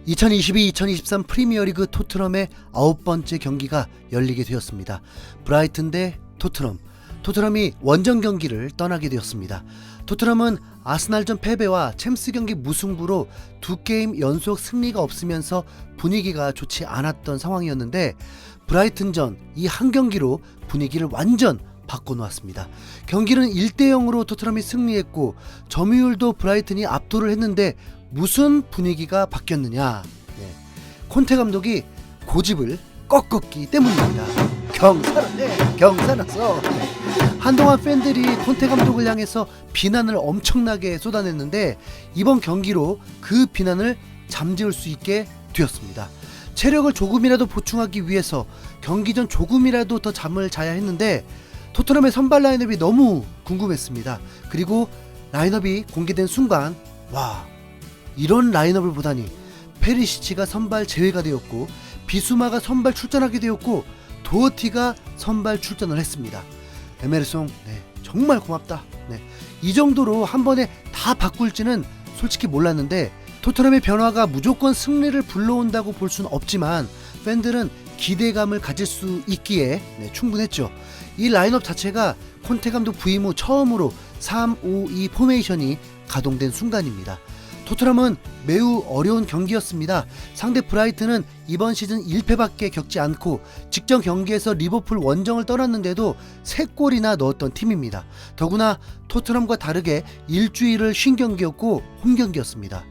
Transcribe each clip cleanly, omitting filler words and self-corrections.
2022-2023 프리미어리그 토트넘의 9번째 경기가 열리게 되었습니다. 브라이튼 대 토트넘. 토트넘이 원정 경기를 떠나게 되었습니다. 토트넘은 아스날전 패배와 챔스 경기 무승부로 2게임 연속 승리가 없으면서 분위기가 좋지 않았던 상황이었는데, 브라이튼전 이 한 경기로 분위기를 완전 바꿔놓았습니다. 경기는 1대0으로 토트넘이 승리했고 점유율도 브라이튼이 압도를 했는데 무슨 분위기가 바뀌었느냐? 콘테 감독이 고집을 꺾었기 때문입니다. 경사났어. 한동안 팬들이 콘테 감독을 향해서 비난을 엄청나게 쏟아냈는데, 이번 경기로 그 비난을 잠재울 수 있게 되었습니다. 체력을 조금이라도 보충하기 위해서 경기 전 조금이라도 더 잠을 자야 했는데, 토트넘의 선발 라인업이 너무 궁금했습니다. 그리고 라인업이 공개된 순간, 와, 이런 라인업을 보다니. 페리시치가 선발 제외가 되었고, 비수마가 선발 출전하게 되었고, 도어티가 선발 출전을 했습니다. 에메르송, 정말 고맙다. 이 정도로 한 번에 다 바꿀지는 솔직히 몰랐는데, 토트넘의 변화가 무조건 승리를 불러온다고 볼 수는 없지만 팬들은 기대감을 가질 수 있기에 충분했죠. 이 라인업 자체가 콘테 감독 부임 후 처음으로 3-5-2 포메이션이 가동된 순간입니다. 토트넘은 매우 어려운 경기였습니다. 상대 브라이튼은 이번 시즌 1패밖에 겪지 않고 직전 경기에서 리버풀 원정을 떠났는데도 3골이나 넣었던 팀입니다. 더구나 토트넘과 다르게 일주일을 쉰 경기였고 홈경기였습니다.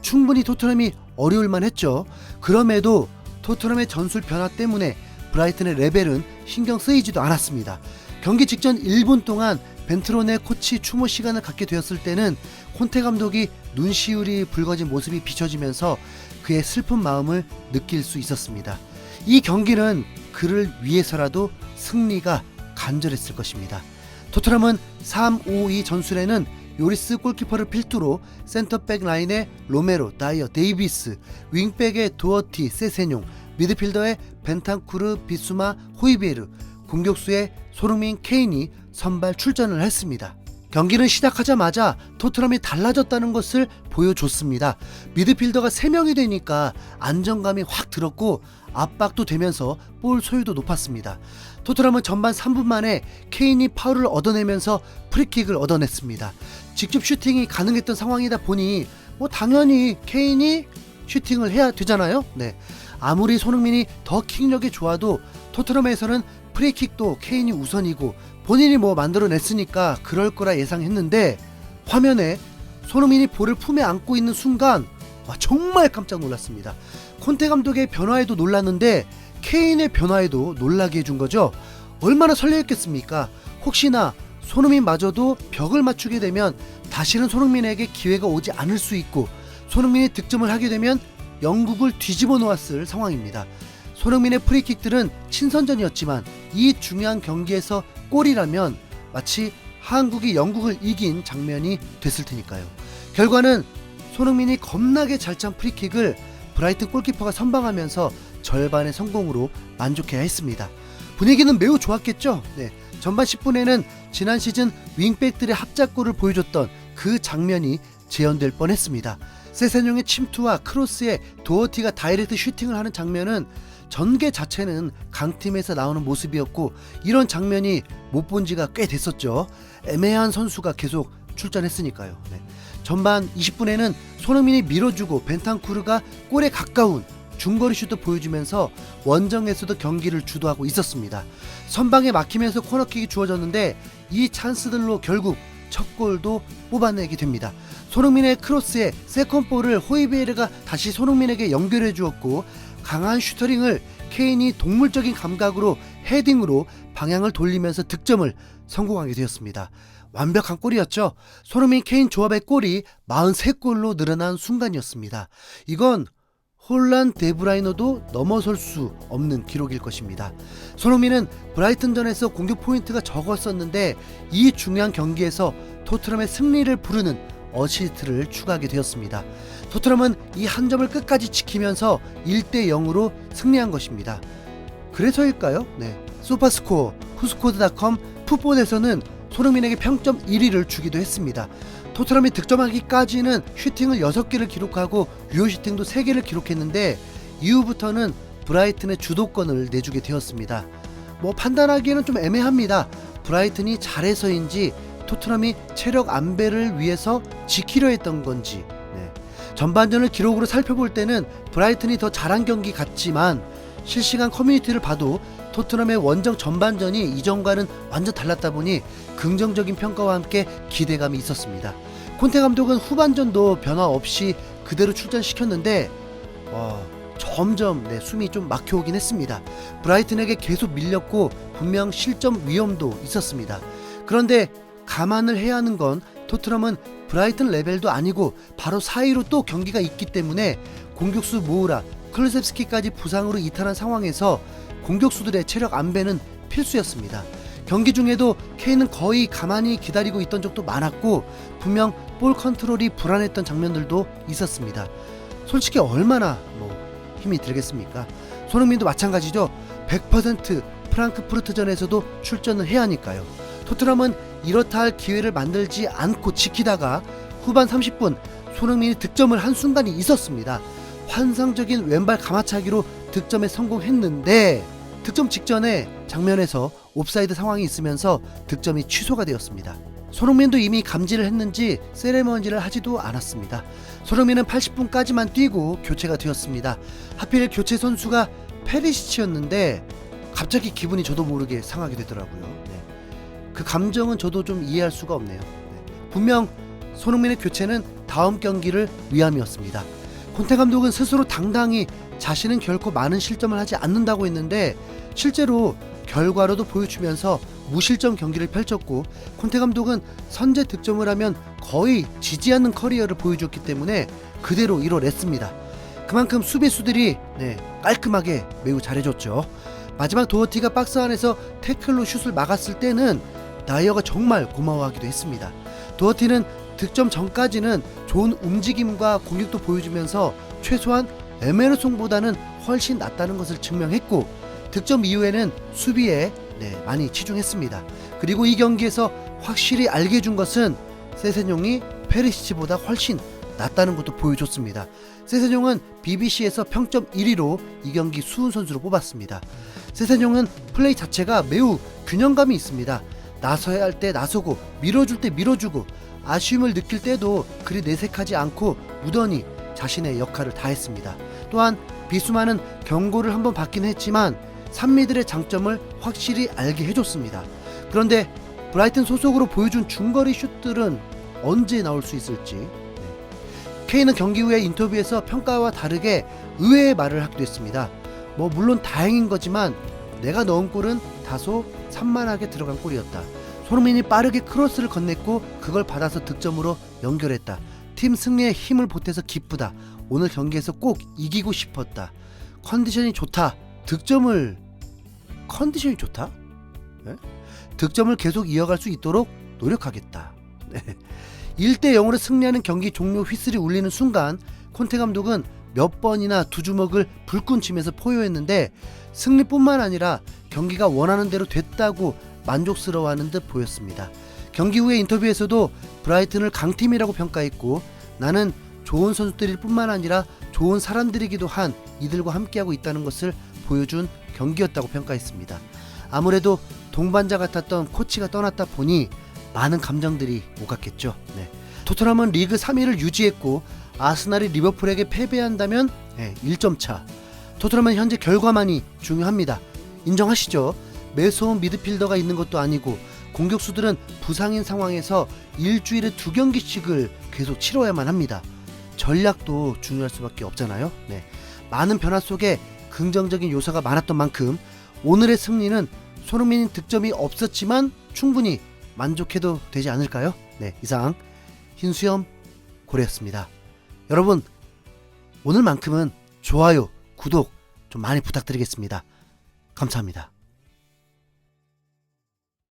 충분히 토트넘이 어려울만 했죠. 그럼에도 토트넘의 전술 변화 때문에 브라이튼의 레벨은 신경 쓰이지도 않았습니다. 경기 직전 1분 동안 벤트론의 코치 추모 시간을 갖게 되었을 때는 콘테 감독이 눈시울이 붉어진 모습이 비춰지면서 그의 슬픈 마음을 느낄 수 있었습니다. 이 경기는 그를 위해서라도 승리가 간절했을 것입니다. 토트넘은 3-5-2 전술에는 요리스 골키퍼를 필두로 센터백 라인에 로메로, 다이어, 데이비스, 윙백의 도어티, 세세뇽, 미드필더의 벤탄쿠르, 비수마, 호이베르, 공격수의 손흥민, 케인이 선발 출전을 했습니다. 경기는 시작하자마자 토트넘이 달라졌다는 것을 보여줬습니다. 미드필더가 3명이 되니까 안정감이 확 들었고 압박도 되면서 볼 소유도 높았습니다. 토트넘은 전반 3분 만에 케인이 파울을 얻어내면서 프리킥을 얻어냈습니다. 직접 슈팅이 가능했던 상황이다 보니 당연히 케인이 슈팅을 해야 되잖아요. 아무리 손흥민이 더 킥력이 좋아도 토트넘에서는 프리킥도 케인이 우선이고 본인이 만들어냈으니까 그럴 거라 예상했는데, 화면에 손흥민이 볼을 품에 안고 있는 순간 정말 깜짝 놀랐습니다. 콘테 감독의 변화에도 놀랐는데 케인의 변화에도 놀라게 해준 거죠. 얼마나 설레었겠습니까? 혹시나 손흥민마저도 벽을 맞추게 되면 다시는 손흥민에게 기회가 오지 않을 수 있고, 손흥민이 득점을 하게 되면 영국을 뒤집어 놓았을 상황입니다. 손흥민의 프리킥들은 친선전이었지만 이 중요한 경기에서 골이라면 마치 한국이 영국을 이긴 장면이 됐을 테니까요. 결과는 손흥민이 겁나게 잘 찬 프리킥을 브라이튼 골키퍼가 선방하면서 절반의 성공으로 만족해야 했습니다. 분위기는 매우 좋았겠죠. 전반 10분에는 지난 시즌 윙백들의 합작골을 보여줬던 그 장면이 재현될 뻔했습니다. 세세뇽의 침투와 크로스에 도어티가 다이렉트 슈팅을 하는 장면은 전개 자체는 강팀에서 나오는 모습이었고, 이런 장면이 못 본 지가 꽤 됐었죠. 애매한 선수가 계속 출전했으니까요. 전반 20분에는 손흥민이 밀어주고 벤탄쿠르가 골에 가까운 중거리 슛도 보여주면서 원정에서도 경기를 주도하고 있었습니다. 선방에 막히면서 코너킥이 주어졌는데 이 찬스들로 결국 첫 골도 뽑아내게 됩니다. 손흥민의 크로스에 세컨볼을 호이베르가 다시 손흥민에게 연결해 주었고, 강한 슈터링을 케인이 동물적인 감각으로 헤딩으로 방향을 돌리면서 득점을 성공하게 되었습니다. 완벽한 골이었죠. 손흥민 케인 조합의 골이 43골로 늘어난 순간이었습니다. 이건 홀란 데브라이너도 넘어설 수 없는 기록일 것입니다. 손흥민은 브라이튼전에서 공격 포인트가 적었었는데 이 중요한 경기에서 토트넘의 승리를 부르는 어시스트를 추가하게 되었습니다. 토트넘은 이 한 점을 끝까지 지키면서 1대0으로 승리한 것입니다. 그래서일까요? 소파스코어, 후스코드닷컴, 풋볼에서는 손흥민에게 평점 1위를 주기도 했습니다. 토트넘이 득점하기까지는 슈팅을 6개를 기록하고 유효 슈팅도 3개를 기록했는데 이후부터는 브라이튼의 주도권을 내주게 되었습니다. 판단하기에는 좀 애매합니다. 브라이튼이 잘해서인지 토트넘이 체력 안배를 위해서 지키려 했던 건지. 전반전을 기록으로 살펴볼 때는 브라이튼이 더 잘한 경기 같지만 실시간 커뮤니티를 봐도 토트넘의 원정 전반전이 이전과는 완전 달랐다 보니 긍정적인 평가와 함께 기대감이 있었습니다. 콘테 감독은 후반전도 변화 없이 그대로 출전시켰는데 점점 숨이 좀 막혀오긴 했습니다. 브라이튼에게 계속 밀렸고 분명 실점 위험도 있었습니다. 그런데 감안을 해야 하는 건 토트넘은 브라이튼 레벨도 아니고 바로 사이로 또 경기가 있기 때문에 공격수 모우라, 클루셉스키까지 부상으로 이탈한 상황에서 공격수들의 체력 안배는 필수였습니다. 경기 중에도 케인은 거의 가만히 기다리고 있던 적도 많았고 분명 볼 컨트롤이 불안했던 장면들도 있었습니다. 솔직히 얼마나 힘이 들겠습니까? 손흥민도 마찬가지죠. 100% 프랑크푸르트전에서도 출전을 해야 하니까요. 토트넘은 이렇다 할 기회를 만들지 않고 지키다가 후반 30분 손흥민이 득점을 한 순간이 있었습니다. 환상적인 왼발 가마차기로 득점에 성공했는데 득점 직전에 장면에서 옵사이드 상황이 있으면서 득점이 취소가 되었습니다. 손흥민도 이미 감지를 했는지 세레머니를 하지도 않았습니다. 손흥민은 80분까지만 뛰고 교체가 되었습니다. 하필 교체 선수가 페리시치였는데 갑자기 기분이 저도 모르게 상하게 되더라고요. 그 감정은 저도 좀 이해할 수가 없네요. 분명 손흥민의 교체는 다음 경기를 위함이었습니다. 콘테 감독은 스스로 당당히 자신은 결코 많은 실점을 하지 않는다고 했는데 실제로 결과로도 보여주면서 무실점 경기를 펼쳤고 콘테 감독은 선제 득점을 하면 거의 지지 않는 커리어를 보여줬기 때문에 그대로 이뤄냈습니다. 그만큼 수비수들이 깔끔하게 매우 잘해줬죠. 마지막 도어티가 박스 안에서 태클로 슛을 막았을 때는 나이어가 정말 고마워하기도 했습니다. 도어티는 득점 전까지는 좋은 움직임과 공격도 보여주면서 최소한 에메르송보다는 훨씬 낫다는 것을 증명했고 득점 이후에는 수비에 많이 치중했습니다. 그리고 이 경기에서 확실히 알게 해준 것은 세세뇽이 페리시치보다 훨씬 낫다는 것도 보여줬습니다. 세세뇽은 BBC에서 평점 1위로 이 경기 수훈 선수로 뽑았습니다. 세세뇽은 플레이 자체가 매우 균형감이 있습니다. 나서야 할 때 나서고 밀어줄 때 밀어주고 아쉬움을 느낄 때도 그리 내색하지 않고 무던히 자신의 역할을 다했습니다. 또한 비수마는 경고를 한번 받긴 했지만 산미들의 장점을 확실히 알게 해줬습니다. 그런데 브라이튼 소속으로 보여준 중거리 슛들은 언제 나올 수 있을지. 케인은 경기 후에 인터뷰에서 평가와 다르게 의외의 말을 하기도 했습니다. 물론 다행인 거지만 내가 넣은 골은 다소 산만하게 들어간 골이었다. 손흥민이 빠르게 크로스를 건넸고 그걸 받아서 득점으로 연결했다. 팀 승리에 힘을 보태서 기쁘다. 오늘 경기에서 꼭 이기고 싶었다. 컨디션이 좋다. 컨디션이 좋다? 득점을 계속 이어갈 수 있도록 노력하겠다. 1대0으로 승리하는 경기 종료 휘슬이 울리는 순간 콘테 감독은 몇 번이나 두 주먹을 불끈 쥐면서 포효했는데 승리뿐만 아니라 경기가 원하는 대로 됐다고 만족스러워하는 듯 보였습니다. 경기 후의 인터뷰에서도 브라이튼을 강팀이라고 평가했고 나는 좋은 선수들일 뿐만 아니라 좋은 사람들이기도 한 이들과 함께하고 있다는 것을 보여준 경기였다고 평가했습니다. 아무래도 동반자 같았던 코치가 떠났다 보니 많은 감정들이 오갔겠죠. 토트넘은 리그 3위를 유지했고 아스날이 리버풀에게 패배한다면 1점 차. 토트넘은 현재 결과만이 중요합니다. 인정하시죠? 매서운 미드필더가 있는 것도 아니고 공격수들은 부상인 상황에서 일주일에 2경기씩을 계속 치러야만 합니다. 전략도 중요할 수밖에 없잖아요. 많은 변화 속에 긍정적인 요소가 많았던 만큼 오늘의 승리는 손흥민 득점이 없었지만 충분히 만족해도 되지 않을까요? 이상 흰수염 고래였습니다. 여러분 오늘만큼은 좋아요, 구독 좀 많이 부탁드리겠습니다. 감사합니다.